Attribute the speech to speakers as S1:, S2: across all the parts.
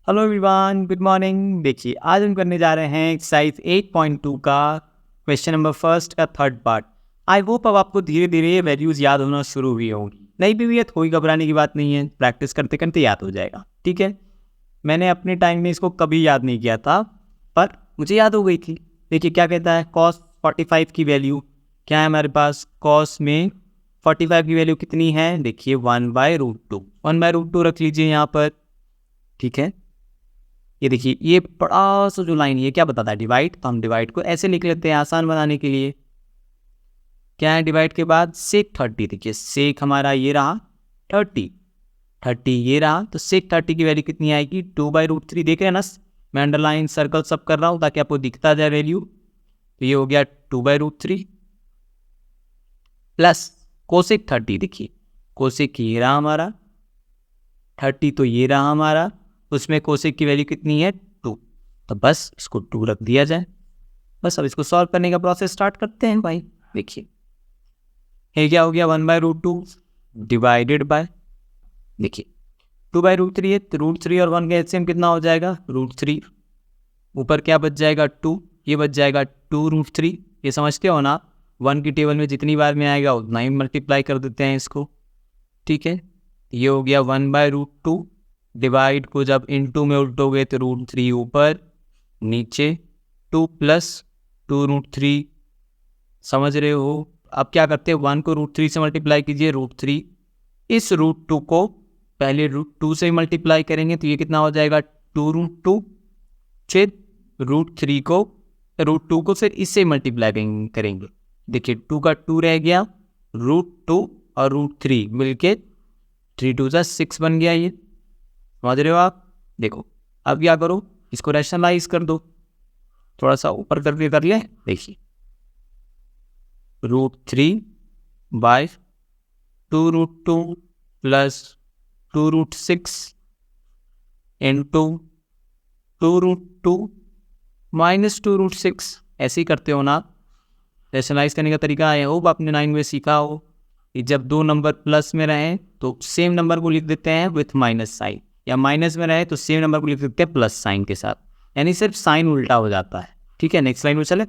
S1: Hello everyone, good morning. देखिए, आज हम करने जा रहे हैं एक्सरसाइज 8.2 का क्वेश्चन नंबर फर्स्ट का थर्ड पार्ट। आई होप अब आपको धीरे धीरे ये वैल्यूज़ याद होना शुरू हुई होंगी। नहीं भी हुई है तो कोई घबराने की बात नहीं है, प्रैक्टिस करते करते याद हो जाएगा। ठीक है, मैंने अपने टाइम में इसको कभी याद नहीं किया था, पर मुझे याद हो गई थी। देखिए क्या कहता है, cos 45 की वैल्यू क्या है हमारे पास। cos में 45 की वैल्यू कितनी है, देखिए 1/√2। 1/√2 रख लीजिए यहाँ पर। ठीक है, ये देखिए ये बड़ा सा जो लाइन ये क्या बताता है, डिवाइड। तो हम डिवाइड को ऐसे लिख लेते हैं आसान बनाने के लिए। क्या है डिवाइड के बाद, सेक 30। देखिए सेक हमारा ये रहा 30 ये रहा, तो सेक 30 की वैल्यू कितनी आएगी, 2/√3। देख रहे हैं ना, मैं अंडरलाइन सर्कल सब कर रहा हूँ ताकि आपको दिखता जाए वैल्यू। तो ये हो गया 2/√3 प्लस कोसेक 30। देखिए कोसेक ये रहा हमारा 30, तो ये रहा हमारा, उसमें कोसेक की वैल्यू कितनी है 2। तो बस इसको 2 रख दिया जाए। बस अब इसको सॉल्व करने का प्रोसेस स्टार्ट करते हैं भाई। देखिए ये क्या हो गया, 1/√2 डिवाइडेड बाय, देखिए 2/√3 है, तो √3 और 1 का एलसीएम कितना हो जाएगा, √3। ऊपर क्या बच जाएगा 2, ये बच जाएगा 2√3। ये समझते हो ना, 1 की टेबल में जितनी बार में आएगा उतना ही मल्टीप्लाई कर देते हैं इसको। ठीक है, ये हो गया 1/√2। डिवाइड को जब इनटू में उल्टोगे तो √3 ऊपर नीचे, 2 + 2√3। समझ रहे हो। अब क्या करते हैं, 1 को √3 से मल्टीप्लाई कीजिए, √3। इस √2 को पहले √2 से मल्टीप्लाई करेंगे तो ये कितना हो जाएगा 2√2। फिर √3 को √2 को फिर इससे मल्टीप्लाई करेंगे। देखिए 2 का 2 रह गया, √2 और √3 मिलके 3 2 जा 6 बन गया। ये समझ रहे हो आप। देखो अब क्या करो, इसको रैशनलाइज कर दो, थोड़ा सा ऊपर करके कर ले। देखिए √3/2√2 प्लस 2√6 इंटू 2√2 माइनस 2√6। ऐसे ही करते हो ना आप। रैशनलाइज करने का तरीका है, होप आपने 9 में सीखा हो कि जब दो नंबर प्लस में रहें तो सेम नंबर को लिख देते हैं विथ माइनस साइन, या माइनस में रहे तो सेम नंबर को लिख देते हैं प्लस साइन के साथ, यानी सिर्फ साइन उल्टा हो जाता है। ठीक है, नेक्स्ट लाइन में चले।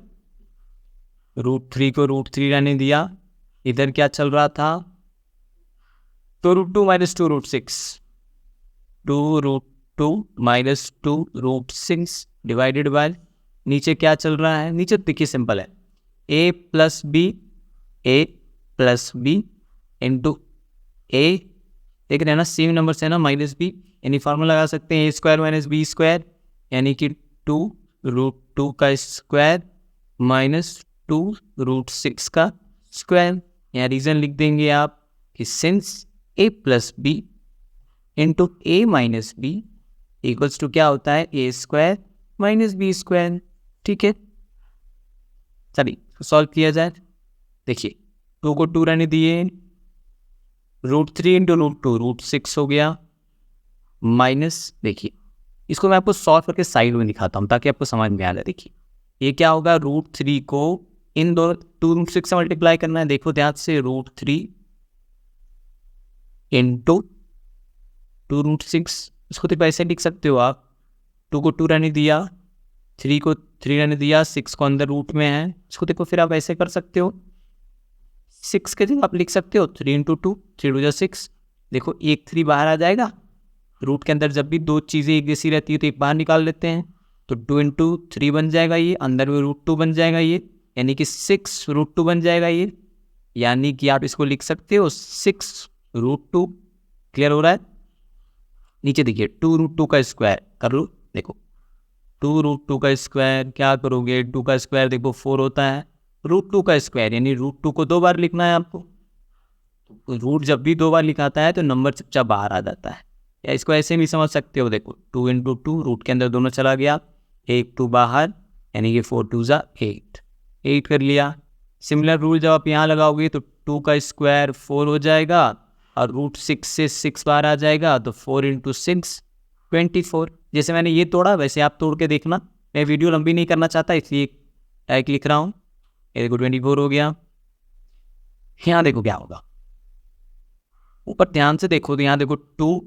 S1: √3 को √3 रहने दिया, इधर क्या चल रहा था, तो √2 माइनस 2√6, 2√2 माइनस 2√6 डिवाइडेड बाय, नीचे क्या चल रहा है, नीचे देखिए सिंपल है, a प्लस बी इंटू ए। देख रहे हैं ना, सेम नंबर से है ना, माइनस बी, यानी फार्मूला लगा सकते हैं a² माइनस b², यानी कि 2√2 का स्क्वायर माइनस 2√6 का स्क्वायर। यहाँ रीज़न लिख देंगे आप कि since a plus B into A minus B equals to क्या होता है, a² माइनस b²। ठीक है, चलिए सॉल्व किया जाए। देखिए 2 को 2 रहने दिए, √3 इंटू √2 √6 हो गया, माइनस, देखिए इसको मैं आपको सॉल्व करके साइड में दिखाता हूँ ताकि आपको समझ में आ जाए। देखिए ये क्या होगा, √3 को इन दो 2√6 से मल्टीप्लाई करना है। देखो ध्यान से, √3 इंटू 2√6, इसको तो ऐसे लिख सकते हो आप। 2 को 2 रहने दिया, 3 को 3 रहने दिया, 6 को अंदर रूट में है, इसको देखो फिर आप ऐसे कर सकते हो, 6 के जगह आप लिख सकते हो 3 इंटू 2, 3 2 6। देखो एक 3 बाहर आ जाएगा, रूट के अंदर जब भी दो चीज़ें एक जैसी रहती है तो एक बाहर निकाल लेते हैं, तो 2 इंटू 3 बन जाएगा ये, अंदर में √2 बन जाएगा ये, यानी कि 6√2 बन जाएगा ये, यानी कि आप इसको लिख सकते हो 6√2। क्लियर हो रहा है। नीचे देखिए 2√2 का स्क्वायर कर लो। देखो 2√2 का स्क्वायर क्या करोगे, 2 का स्क्वायर देखो 4 होता है, √2 का स्क्वायर यानी √2 को 2 बार लिखना है आपको। रूट जब भी 2 बार लिखाता है तो नंबर चुपचाप बाहर आ जाता है, या इसको ऐसे भी समझ सकते हो। देखो 2 इंटू 2, रूट के अंदर दोनों चला गया, 1 2 बाहर, यानी कि 4 2 जा 8 कर लिया। सिमिलर रूल जब आप यहाँ लगाओगे तो 2 का स्क्वायर 4 हो जाएगा, और √6 से 6 बाहर आ जाएगा, तो 4 इंटू 6 24। जैसे मैंने ये तोड़ा वैसे आप तोड़ के देखना, मैं वीडियो लंबी नहीं करना चाहता इसलिए टाइप लिख रहा हूँ। ये देखो 24 हो गया। यहाँ देखो क्या होगा, ऊपर ध्यान से देखो तो यहाँ देखो 2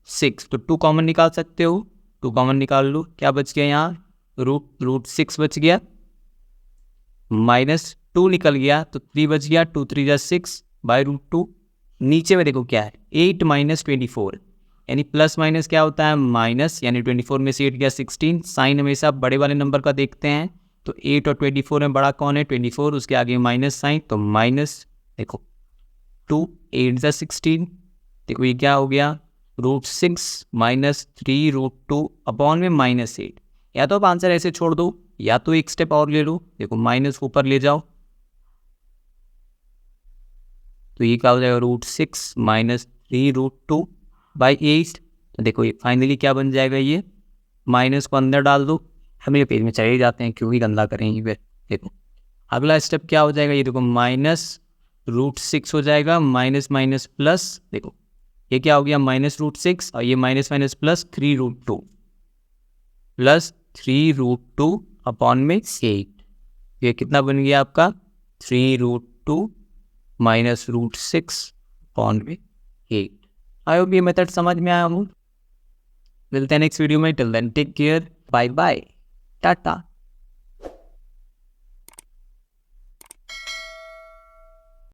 S1: 6, तो 2 कॉमन निकाल सकते हो, 2 कॉमन निकाल लो, क्या बच गया यहाँ, रूट 6 बच गया, -2 निकल गया तो 3 बच गया, 2 3 जा 6 बाई रूट 2। नीचे में देखो क्या है, 8 - 24, यानी प्लस माइनस क्या होता है माइनस, यानी 24 में से 8 गया 16। साइन हमेशा बड़े वाले नंबर का देखते हैं, तो 8 और 24 में बड़ा कौन है 24, उसके आगे माइनस साइन, तो माइनस देखो 2 8 जा 16, देखो ये क्या हो गया √6 - 3 √2 अपॉन में -8। या तो आप आंसर ऐसे छोड़ दो या तो एक स्टेप और ले लो, देखो माइनस ऊपर ले जाओ तो ये क्या हो जाएगा √6 - 3 √2 बाई 8। तो देखो ये फाइनली क्या बन जाएगा, ये माइनस को अंदर डाल दो, हम ये पेज में चले ही जाते हैं क्यों ही गंदा करेंगे फिर। देखो अगला स्टेप क्या हो जाएगा, ये देखो -√6 हो जाएगा, माइनस माइनस प्लस, देखो ये क्या हो गया -√6 और ये minus minus plus 3 √2 plus 3 √2 upon में 8। ये कितना बन गया आपका 3 √2 - √6 अपॉन में 8। आई होप ये मेथड समझ में आया हूँ। मिलते हैं नेक्स्ट वीडियो में, till then take care, bye bye, Tata.